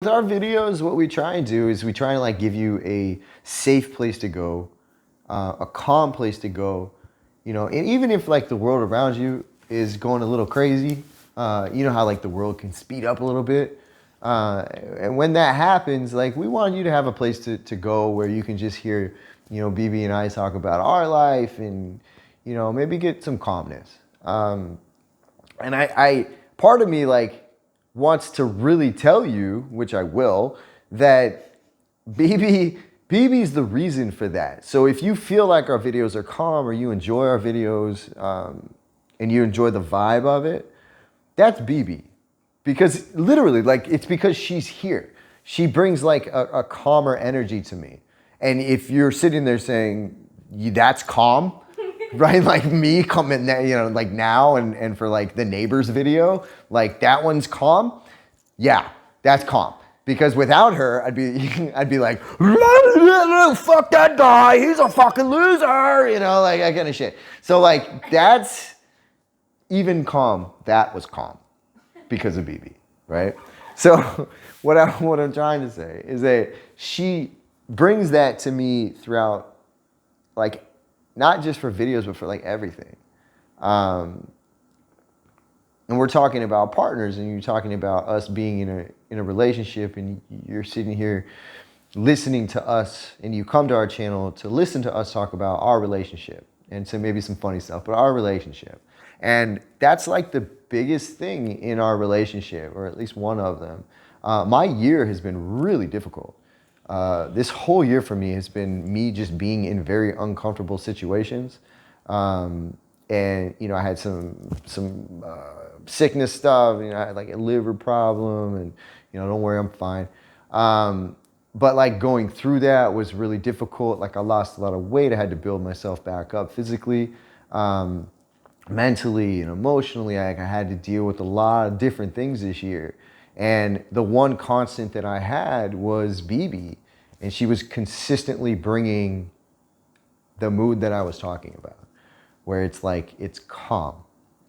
With our videos, what we try and do is we try and like give you a safe place to go, a calm place to go, and even if like the world around you is going a little crazy, you know how like the world can speed up a little bit. And when that happens, like we want you to have a place to go where you can just hear, BB and I talk about our life and, maybe get some calmness. And I part of me like wants to really tell you, which I will, that BB's the reason for that. So if you feel like our videos are calm or you enjoy our videos and you enjoy the vibe of it, that's BB. Because literally, like it's because she's here. She brings like a calmer energy to me. And if you're sitting there saying, that's calm, right? Like me coming, like now and for like the neighbors video, like that one's calm. Yeah, that's calm. Because without her, I'd be like, fuck that guy, he's a fucking loser, like that kind of shit. So like that's even calm. That was calm because of BB, right? So what I'm trying to say is that she brings that to me throughout, like, not just for videos, but for like everything. And we're talking about partners, and you're talking about us being in a relationship, and you're sitting here listening to us, and you come to our channel to listen to us talk about our relationship, and so maybe some funny stuff, but our relationship. And that's like the biggest thing in our relationship, or at least one of them. My year has been really difficult. This whole year for me has been me just being in very uncomfortable situations. And, I had some sickness stuff, I had like a liver problem and, don't worry, I'm fine. But like going through that was really difficult. Like I lost a lot of weight. I had to build myself back up physically, mentally and emotionally. I had to deal with a lot of different things this year. And the one constant that I had was BB. And she was consistently bringing the mood that I was talking about, where it's like, it's calm.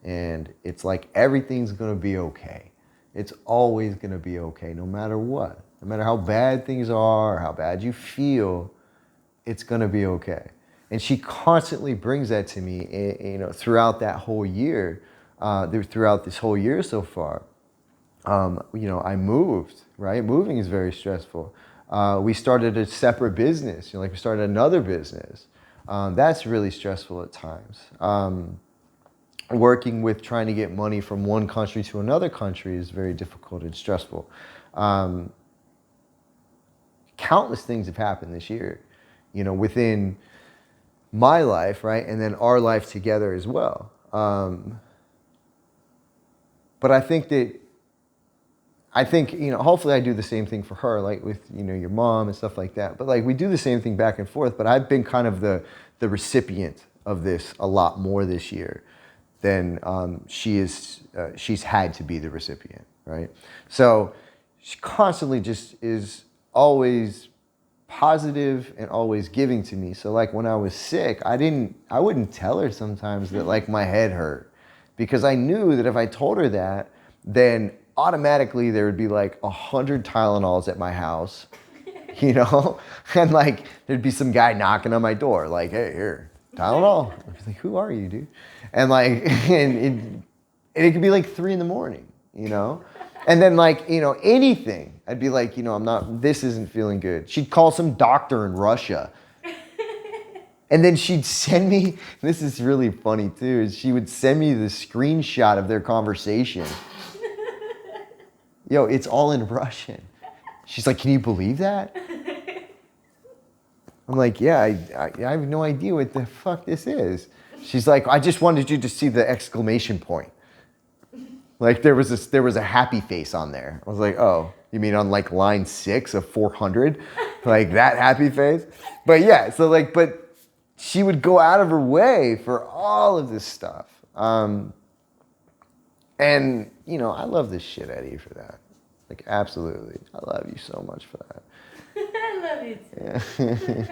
And it's like, everything's gonna be okay. It's always gonna be okay, no matter what. No matter how bad things are, or how bad you feel, it's gonna be okay. And she constantly brings that to me, throughout that whole year, throughout this whole year so far. I moved, right? Moving is very stressful. We started a separate business, like we started another business. That's really stressful at times. Working with trying to get money from one country to another country is very difficult and stressful. Countless things have happened this year, within my life, right? And then our life together as well. But I think, hopefully I do the same thing for her, like with, your mom and stuff like that. But like we do the same thing back and forth, but I've been kind of the recipient of this a lot more this year than she's had to be the recipient, right? So she constantly just is always positive and always giving to me. So like when I was sick, I wouldn't tell her sometimes that like my head hurt, because I knew that if I told her that, then automatically there would be like 100 Tylenols at my house, and like there'd be some guy knocking on my door like, hey, here, Tylenol. I was like, who are you, dude? And like, and it could be like 3 a.m, and then like, anything, I'd be like, this isn't feeling good. She'd call some doctor in Russia. And then she'd send me, this is really funny too, is she would send me the screenshot of their conversation. Yo, it's all in Russian. She's like, can you believe that? I'm like, yeah, I have no idea what the fuck this is. She's like, I just wanted you to see the exclamation point. Like there was a happy face on there. I was like, oh, you mean on like line 6 of 400? Like that happy face? But yeah, so like, but she would go out of her way for all of this stuff. And, I love this shit out of you for that. Like, absolutely. I love you so much for that. I love you too. Yeah.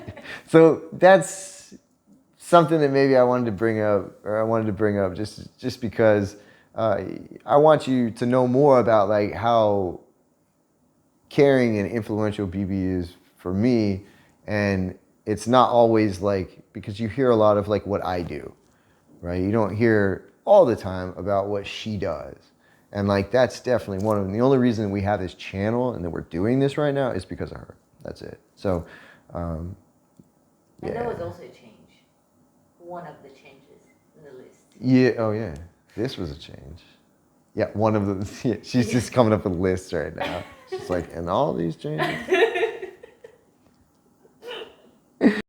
So that's something that maybe I wanted to bring up just because I want you to know more about like how caring and influential BB is for me. And it's not always like, because you hear a lot of like what I do, right? You don't hear all the time about what she does. And like, that's definitely one of them. The only reason we have this channel and that we're doing this right now is because of her. That's it. So, yeah. And there was also a change. One of the changes in the list. Yeah. Oh, yeah. This was a change. Yeah. One of the, yeah, she's just coming up with lists right now. She's like, and all these changes.